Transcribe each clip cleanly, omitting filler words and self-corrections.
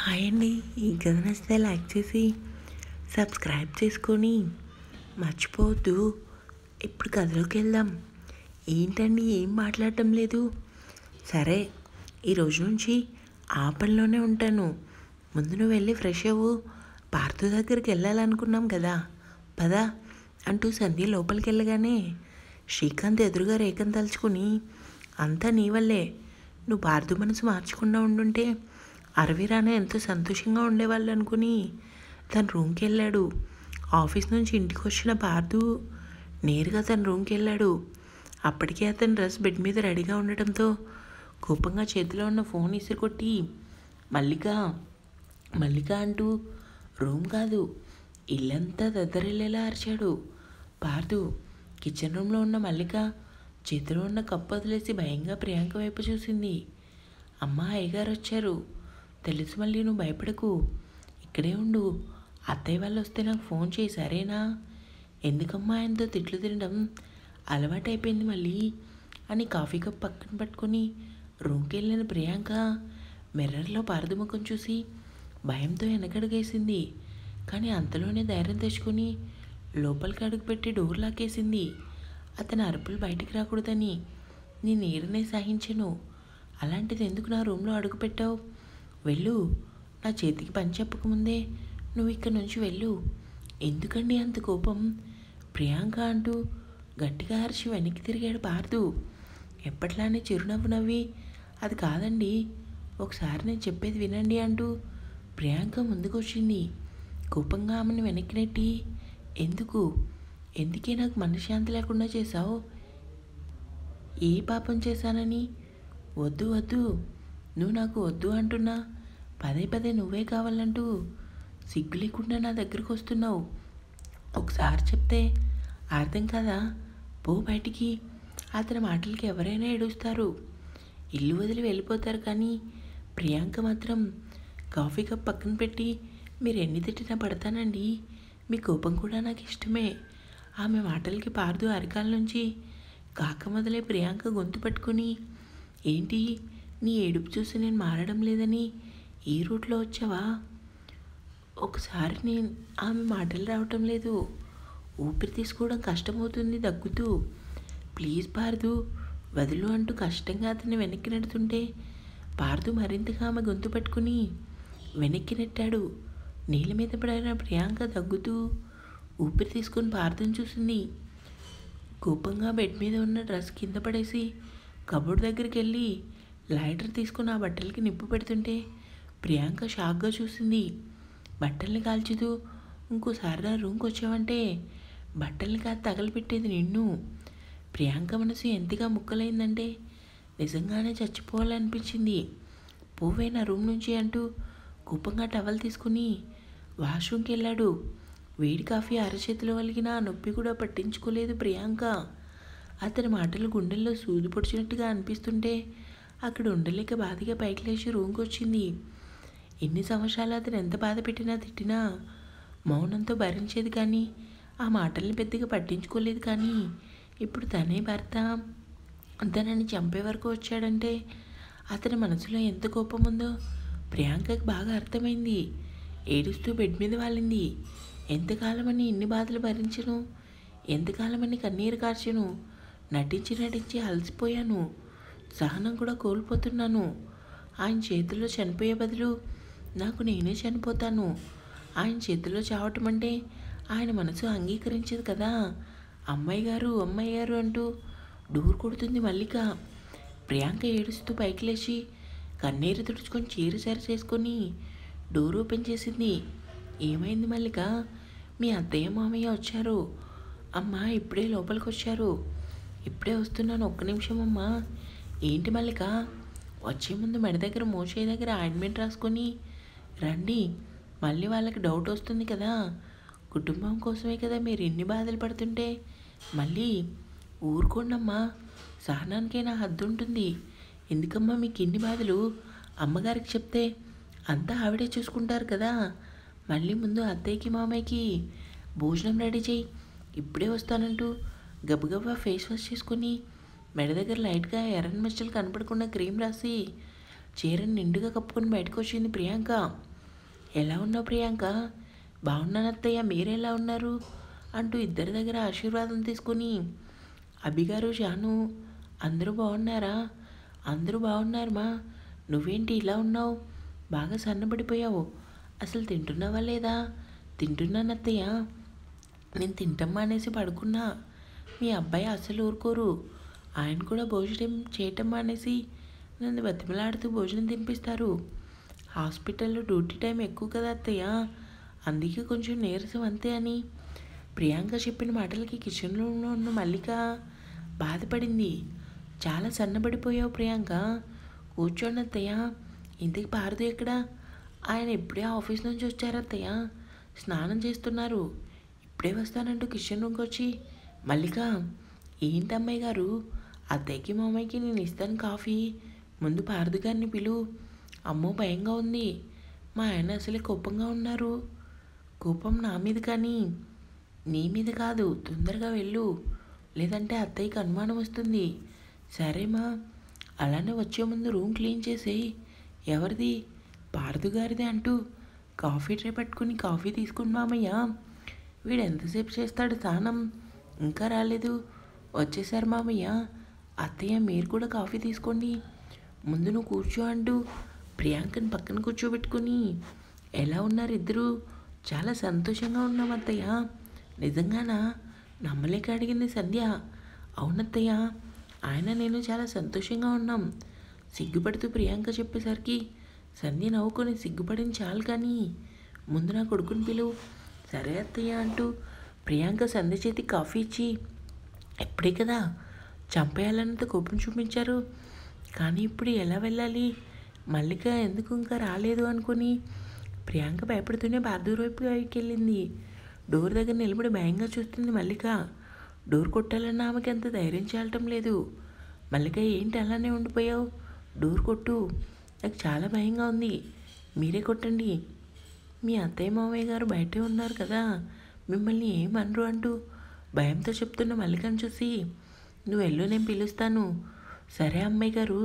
Hi అండి. ఈ కథ నచ్చితే లైక్ చేసి సబ్స్క్రైబ్ చేసుకొని మర్చిపోవద్దు. ఇప్పుడు కథలోకి వెళ్దాం. ఏంటండి ఏం మాట్లాడటం లేదు? సరే, ఈరోజు నుంచి ఆ పనిలోనే ఉంటాను. ముందు నువ్వు వెళ్ళి ఫ్రెష్ అవ్వు. పార్థు దగ్గరికి వెళ్ళాలనుకున్నాం కదా, పదా అంటూ సంధ్య లోపలికి వెళ్ళగానే శ్రీకాంత్ ఎదురుగా రేఖను తలుచుకుని, అంతా నీ వల్లే, నువ్వు పార్థు మనసు మార్చకుండా ఉండుంటే అరవిరానే ఎంతో సంతోషంగా ఉండేవాళ్ళు అనుకుని తన రూమ్కి వెళ్ళాడు. ఆఫీస్ నుంచి ఇంటికి వచ్చిన పార్థు నేరుగా తన రూమ్కి వెళ్ళాడు. అప్పటికే అతని డ్రెస్ బెడ్ మీద రెడీగా ఉండటంతో కోపంగా చేతిలో ఉన్న ఫోన్ ఇసిరికొట్టి మల్లిక మల్లిక అంటూ రూమ్ కాదు ఇల్లంతా దద్దరిల్లేలా అరిచాడు. పార్థు కిచెన్ రూమ్లో ఉన్న మల్లిక చేతిలో ఉన్న కప్పు వదిలేసి భయంగా ప్రియాంక వైపు చూసింది. అమ్మ, అయ్యగారు వచ్చారు. తెలుసు, మళ్ళీ నువ్వు భయపడకు, ఇక్కడే ఉండు. అత్తయ్య వాళ్ళు వస్తే నాకు ఫోన్ చేయి, సరేనా? ఎందుకమ్మా ఆయనతో తిట్లు తినడం అలవాటైపోయింది మళ్ళీ అని కాఫీ కప్ పక్కన పట్టుకొని రూమ్కి వెళ్ళిన ప్రియాంక మిర్రర్లో పార్థు ముఖం చూసి భయంతో వెనకడుగేసింది. కానీ అంతలోనే ధైర్యం తెచ్చుకొని లోపలికి అడుగుపెట్టి డోర్ లాకేసింది. అతని అరుపులు బయటికి రాకూడదని నీ నీరునే సహించను. అలాంటిది ఎందుకు నా రూమ్లో అడుగుపెట్టావు? వెళ్ళు, నా చేతికి పని చెప్పకముందే నువ్వు ఇక్కడి నుంచి వెళ్ళు. ఎందుకండి అంత కోపం? ప్రియాంక అంటూ గట్టిగా అరిచి వెనక్కి తిరిగాడు పార్థు. ఎప్పట్లానే చిరునవ్వు నవ్వి, అది కాదండి, ఒకసారి నేను చెప్పేది వినండి అంటూ ప్రియాంక ముందుకు వచ్చింది. కోపంగా ఆమెను వెనక్కి నెట్టి, ఎందుకే నాకు మనశ్శాంతి లేకుండా చేశావు? ఏ పాపం చేశానని? వద్దు వద్దు, నువ్వు నాకు వద్దు అంటున్నా పదే పదే నువ్వే కావాలంటూ సిగ్గు లేకుండా నా దగ్గరకు వస్తున్నావు. ఒకసారి చెప్తే అర్థం కదా, పో బయటికి. అతని మాటలకి ఎవరైనా ఏడుస్తారు, ఇల్లు వదిలి వెళ్ళిపోతారు. కానీ ప్రియాంక మాత్రం కాఫీ కప్ పక్కన పెట్టి, మీరు ఎన్ని తిట్టినా పడతానండి, మీ కోపం కూడా నాకు ఇష్టమే. ఆమె మాటలకి పార్థు అరికాల నుంచి కాక మొదలై ప్రియాంక గొంతు పట్టుకుని, ఏంటి నీ ఏడుపు చూసి నేను మారడం లేదని ఈ రూట్లో వచ్చావా? ఒకసారి నేను ఆమె మాటలు రావటం లేదు, ఊపిరి తీసుకోవడం కష్టమవుతుంది దగ్గుతూ. ప్లీజ్ పార్థు, వదులు అంటూ కష్టంగా అతన్ని వెనక్కి నెడుతుంటే పార్థు మరింతగా ఆమె గొంతు పట్టుకుని వెనక్కి నెట్టాడు. నీళ్ళ మీద పడిన ప్రియాంక దగ్గుతూ ఊపిరి తీసుకుని పార్థుని చూసింది. కోపంగా బెడ్ మీద ఉన్న డ్రెస్ కింద పడేసి కబోర్డ్ దగ్గరికి వెళ్ళి లైటర్ తీసుకుని ఆ బట్టలకి నిప్పు పెడుతుంటే ప్రియాంక షాక్గా చూసింది. బట్టల్ని కాల్చుతూ, ఇంకోసారి నా రూమ్కి వచ్చావంటే బట్టల్ని కాదు తగలపెట్టేది నిన్ను. ప్రియాంక మనసు ఎంతగా ముక్కలైందంటే నిజంగానే చచ్చిపోవాలనిపించింది. పోవే నా రూమ్ నుంచి అంటూ కోపంగా టవల్ తీసుకుని వాష్రూమ్కి వెళ్ళాడు. వేడి కాఫీ అరచేతిలో వలిగిన ఆ నొప్పి కూడా పట్టించుకోలేదు ప్రియాంక. అతని మాటలు గుండెల్లో సూది పొడిచినట్టుగా అనిపిస్తుంటే అక్కడ ఉండలేక బాధగా పైకి లేచి రూమ్కి వచ్చింది. ఎన్ని సంవత్సరాలు అతను ఎంత బాధ పెట్టినా తిట్టినా మౌనంతో భరించేది, కానీ ఆ మాటల్ని పెద్దగా పట్టించుకోలేదు. కానీ ఇప్పుడు తనే భర్త తనని చంపే వరకు వచ్చాడంటే అతని మనసులో ఎంత కోపం ఉందో ప్రియాంకకి బాగా అర్థమైంది. ఏడుస్తూ బెడ్ మీద వాలింది. ఎంతకాలమని ఇన్ని బాధలు భరించను? ఎంతకాలమని కన్నీరు కార్చను? నటించి అలసిపోయాను. సహనం కూడా కోల్పోతున్నాను. ఆయన చేతుల్లో చనిపోయే బదులు నాకు నేనే చనిపోతాను. ఆయన చేతుల్లో చావటం అంటే ఆయన మనసు అంగీకరించదు కదా. అమ్మాయి గారు అంటూ డోర్ కొడుతుంది మల్లిక. ప్రియాంక ఏడుస్తూ పైకి లేచి కన్నీరు తుడుచుకొని చీర సరి చేసుకొని డోర్ ఓపెన్ చేసింది. ఏమైంది మల్లిక? మీ అత్తయ్య మామయ్య వచ్చారు. అమ్మ ఇప్పుడే లోపలికి వచ్చారు. ఇప్పుడే వస్తున్నాను, ఒక్క నిమిషం అమ్మా. ఏంటి మల్లిక? వచ్చే ముందు మెడ దగ్గర మోచేయి దగ్గర ఆయింట్మెంట్ రాసుకొని రండి. మళ్ళీ వాళ్ళకి డౌట్ వస్తుంది కదా. కుటుంబం కోసమే కదా మీరు ఇన్ని బాధలు పడుతుంటే మళ్ళీ ఊరుకోండమ్మా. సహనానికే నా హద్దు ఉంటుంది. ఎందుకమ్మా మీకు ఇన్ని బాధలు? అమ్మగారికి చెప్తే అంతా ఆవిడే చూసుకుంటారు కదా. మళ్ళీ ముందు అత్తయ్యకి మామయ్యకి భోజనం రెడీ చేయి, ఇప్పుడే వస్తానంటూ గబగబా ఫేస్ వాష్ చేసుకొని మెడ దగ్గర లైట్గా ఎర్రని మచ్చలు కనపడకుండా క్రీమ్ రాసి చీరను నిండుగా కప్పుకొని బయటకు వచ్చింది ప్రియాంక. ఎలా ఉన్నావు ప్రియాంక? బాగున్నాను అత్తయ్య, మీరెలా ఉన్నారు అంటూ ఇద్దరి దగ్గర ఆశీర్వాదం తీసుకుని, అభిగారు షాను అందరూ బాగున్నారా? అందరూ బాగున్నారు మా. నువ్వేంటి ఇలా ఉన్నావు? బాగా సన్నబడిపోయావు. అసలు తింటున్నావా లేదా? తింటున్నాను అత్తయ్య. నేను తింటమ్మా అనేసి పడుకున్నా. మీ అబ్బాయి అస్సలు ఊరుకోరు. ఆయన కూడా భోజనం చేయటం మానేసి నన్ను బతిమలాడుతూ భోజనం తినిపిస్తారు. హాస్పిటల్లో డ్యూటీ టైం ఎక్కువ కదా అత్తయ్య, అందుకే కొంచెం నీరసం అంతే అని ప్రియాంక చెప్పిన మాటలకి కిచెన్లో ఉన్న మల్లిక బాధపడింది. చాలా సన్నబడిపోయావు ప్రియాంక. కూర్చోండి అత్తయ్య. ఇంతకి పారదు ఎక్కడా? ఆయన ఇప్పుడే ఆఫీస్ నుంచి వచ్చారు అత్తయ్య, స్నానం చేస్తున్నారు. ఇప్పుడే వస్తానంటూ కిచెన్ రూమ్కి వచ్చి, మల్లిక ఏంటి అమ్మాయి గారు, అత్తయ్యకి మామయ్యకి నేను ఇస్తాను కాఫీ, ముందు పారదు గారిని పిలు. అమ్మో భయంగా ఉంది. మా ఆయన అసలే కోపంగా ఉన్నారు. కోపం నా మీద కానీ నీ మీద కాదు. తొందరగా వెళ్ళు, లేదంటే అత్తయ్యకి అనుమానం వస్తుంది. సరేమా. అలానే వచ్చే ముందు రూమ్ క్లీన్ చేసేయి. ఎవరిది? పారదు గారిది అంటూ కాఫీ ట్రే పట్టుకుని కాఫీ తీసుకుని, మామయ్య వీడు ఎంతసేపు చేస్తాడు స్నానం, ఇంకా రాలేదు. వచ్చేసారు మామయ్య. అత్తయ్య మీరు కూడా కాఫీ తీసుకోండి, ముందు నువ్వు కూర్చో అంటూ ప్రియాంకని పక్కన కూర్చోబెట్టుకుని, ఎలా ఉన్నారు ఇద్దరు? చాలా సంతోషంగా ఉన్నాం అత్తయ్య. నిజంగానా? నమ్మలేక అడిగింది సంధ్య. అవునత్తయ్య, ఆయన నేను చాలా సంతోషంగా ఉన్నాం. సిగ్గుపడుతూ ప్రియాంక చెప్పేసరికి సంధ్య నవ్వుకొని, సిగ్గుపడింది చాలు కానీ ముందు నా కొడుకుని పిలువు. సరే అత్తయ్య అంటూ ప్రియాంక సంధ్య చేతి కాఫీ ఇచ్చి, ఎప్పుడే కదా చంపేయాలన్నంత కోపం చూపించారు, కానీ ఇప్పుడు ఎలా వెళ్ళాలి? మల్లిక ఎందుకు ఇంకా రాలేదు అనుకుని ప్రియాంక భయపడుతూనే బార్దూర్ వైపుకి వెళ్ళింది. డోర్ దగ్గర నిలబడి భయంగా చూస్తుంది మల్లిక. డోర్ కొట్టాలన్న ఆమెకి అంత ధైర్యం చాలటం లేదు. మల్లిక ఏంటి అలానే ఉండిపోయావు? డోర్ కొట్టు, నాకు చాలా భయంగా ఉంది. మీరే కొట్టండి. మీ అత్తయ్య మామయ్య గారు బయటే ఉన్నారు కదా, మిమ్మల్ని ఏమనరు అంటూ భయంతో చెప్తున్న మల్లికను చూసి, నువ్వు వెళ్ళు, నేను పిలుస్తాను. సరే అమ్మాయి గారు,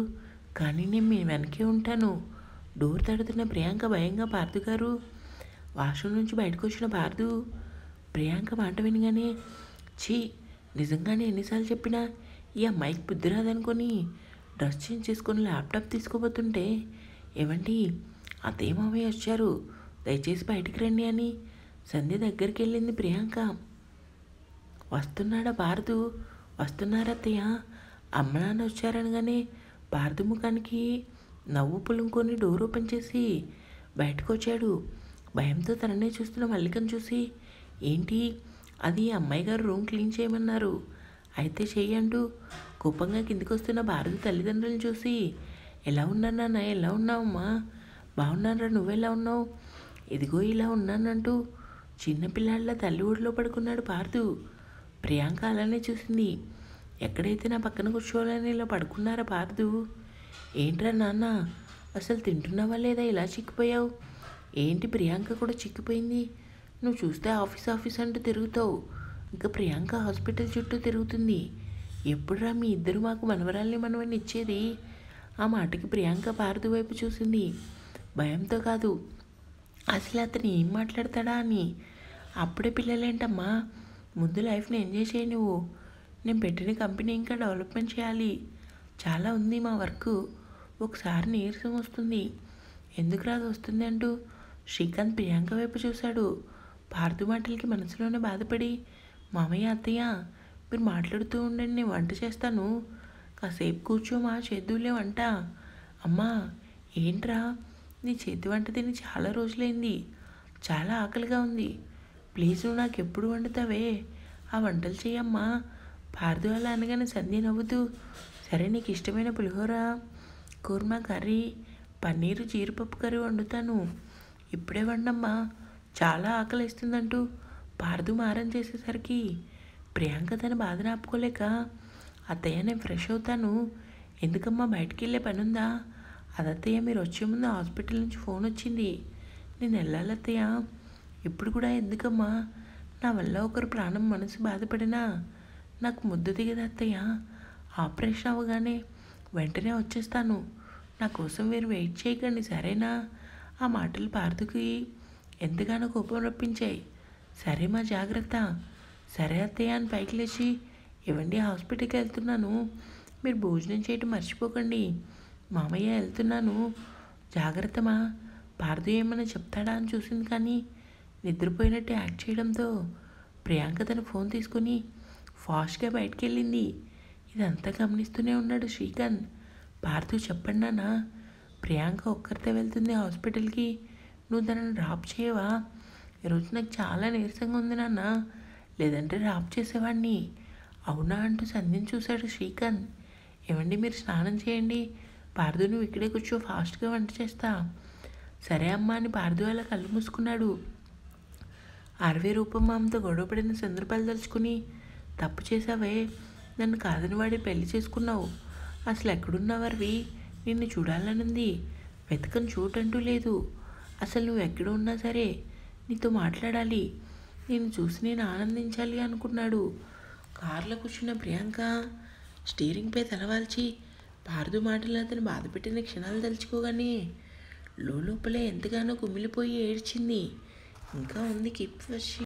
కానీ నేను మీ వెనకే ఉంటాను. డోర్ తడుతున్న ప్రియాంక భయంగా, పార్థు గారు. వాష్రూమ్ నుంచి బయటకు వచ్చిన పార్థు ప్రియాంక మాట వినగానే, ఛీ, నిజంగానే ఎన్నిసార్లు చెప్పినా ఈ అమ్మాయికి బుద్ధి రాదనుకొని డ్రెస్ చేంజ్ చేసుకొని ల్యాప్టాప్ తీసుకోబోతుంటే, ఏమండి అత్తయ్య మామయ్య వచ్చారు, దయచేసి బయటికి రండి అని సంధ్య దగ్గరికి వెళ్ళింది ప్రియాంక. వస్తున్నాడా భారతు? వస్తున్నారత్తయ్య. అమ్మ నాన్న వచ్చారనగానే భారతు ముఖానికి నవ్వు పులుముకొని డోర్ ఓపెన్ చేసి బయటకు వచ్చాడు. భయంతో తననే చూస్తున్న మల్లికను చూసి, ఏంటి అది అమ్మాయి గారు రూమ్ క్లీన్ చేయమన్నారు, అయితే చెయ్యంటూ కోపంగా కిందికి వస్తున్న భారతి తల్లిదండ్రులను చూసి, ఎలా ఉన్నాను నాన్న, ఎలా ఉన్నావమ్మా? బాగున్నారా, నువ్వెలా ఉన్నావు? ఇదిగో ఇలా ఉన్నానంటూ చిన్నపిల్లాళ్ళ తల్లి ఊడిలో పడుకున్నాడు పార్థు. ప్రియాంక అలానే చూసింది. ఎక్కడైతే నా పక్కన కూర్చోవాలని ఇలా పడుకున్నారా పార్థు? ఏంట్రా నాన్న, అసలు తింటున్నావా లేదా, ఇలా చిక్కిపోయావు? ఏంటి ప్రియాంక కూడా చిక్కిపోయింది? నువ్వు చూస్తే ఆఫీస్ ఆఫీస్ అంటూ తిరుగుతావు, ఇంకా ప్రియాంక హాస్పిటల్ చుట్టూ తిరుగుతుంది. ఎప్పుడురా మీ ఇద్దరు మాకు మనవరాల్ని ఇచ్చేది? ఆ మాటకి ప్రియాంక పార్థు వైపు చూసింది. భయంతో కాదు, అసలు అతను ఏం మాట్లాడతాడా అని. అప్పుడే పిల్లలేంటమ్మా, ముందు లైఫ్ని ఎంజాయ్ చేయి నువ్వు. నేను పెట్టిన కంపెనీ ఇంకా డెవలప్మెంట్ చేయాలి, చాలా ఉంది మా వర్క్. ఒకసారి నీరసం వస్తుంది, ఎందుకు రాదు వస్తుంది అంటూ శ్రీకాంత్ ప్రియాంక వైపు చూశాడు. పార్థు మాటలకి మనసులోనే బాధపడి, మామయ్య అత్తయ్య మీరు మాట్లాడుతూ ఉండండి, నేను వంట చేస్తాను, కాసేపు కూర్చోమా, చేద్దులే వంట. అమ్మా ఏంట్రా, నీ చేతి వంట తిని చాలా రోజులైంది, చాలా ఆకలిగా ఉంది, ప్లీజ్ నువ్వు నాకు ఎప్పుడు వండుతావే, ఆ వంటలు చేయమ్మా. పార్థు అలా అనగానే సంధ్య నవ్వుతూ, సరే నీకు ఇష్టమైన పులిహోర, కూర్మా కర్రీ, పన్నీరు జీడిపప్పు కర్రీ వండుతాను, ఇప్పుడే వండమ్మా, చాలా ఆకలిస్తుందంటూ పార్థు మారం చేసేసరికి ప్రియాంక తన బాధను ఆపుకోలేక, అత్తయ్య నేను ఫ్రెష్ అవుతాను, ఎందుకమ్మా బయటికి వెళ్ళే పని ఉందా? అదత్తయ్య మీరు వచ్చే ముందు హాస్పిటల్ నుంచి ఫోన్ వచ్చింది, నేను వెళ్ళాలి అత్తయ్య. ఇప్పుడు కూడా ఎందుకమ్మా, నా వల్ల ఒకరు ప్రాణం మనసు బాధపడినా నాకు ముద్దు దిగదు అత్తయ్య. ఆపరేషన్ అవ్వగానే వెంటనే వచ్చేస్తాను, నా కోసం మీరు వెయిట్ చేయకండి సరేనా ఆ మాటలు పార్థుకి ఎంతగానో కోపం రప్పించాయి. సరే మా జాగ్రత్త. సరే అత్తయ్య అని పైకి లేచి, ఏవండి హాస్పిటల్కి వెళ్తున్నాను, మీరు భోజనం చేయటం మర్చిపోకండి, మామయ్య వెళ్తున్నాను, జాగ్రత్తమా. పార్థు ఏమన్నా చెప్తాడా అని చూసింది కానీ నిద్రపోయినట్టు యాక్ట్ చేయడంతో ప్రియాంక తన ఫోన్ తీసుకొని ఫాస్ట్గా బయటికి వెళ్ళింది. ఇదంతా గమనిస్తూనే ఉన్నాడు శ్రీకాంత్. పార్థు చెప్పండి నాన్న, ప్రియాంక ఒక్కరితే వెళ్తుంది హాస్పిటల్కి, నువ్వు తనని డ్రాప్ చేయవా? ఈరోజు నాకు చాలా నీరసంగా ఉంది నాన్న, లేదంటే డ్రాప్ చేసేవాడిని. అవునా అంటూ సంధ్యని చూశాడు శ్రీకాంత్. ఏమండి మీరు స్నానం చేయండి, పార్థు నువ్వు ఇక్కడే కూర్చో, ఫాస్ట్గా వంట చేస్తా. సరే అమ్మా అని పార్థు అలా కళ్ళు మూసుకున్నాడు. అరవై రూపమ్మామతో గొడవపడిన సందర్భాలు తలుచుకుని, తప్పు చేసావే, నన్ను కాదని వాడి పెళ్లి చేసుకున్నావు, అసలు ఎక్కడున్నావరివి, నిన్ను చూడాలనుంది, వెతకని చోటంటూ లేదు, అసలు నువ్వు ఎక్కడ ఉన్నా సరే నీతో మాట్లాడాలి, నేను చూసి నేను ఆనందించాలి అనుకున్నాడు. కారులో కూర్చున్న ప్రియాంక స్టీరింగ్పై తలవాల్చి పార్థు మాటలు అతను బాధపెట్టిన క్షణాలు తలుచుకోగానే లోపలే ఎంతగానో కుమిలిపోయి ఏడ్చింది. ఇంకా ఉంది కీప్ వాచింగ్.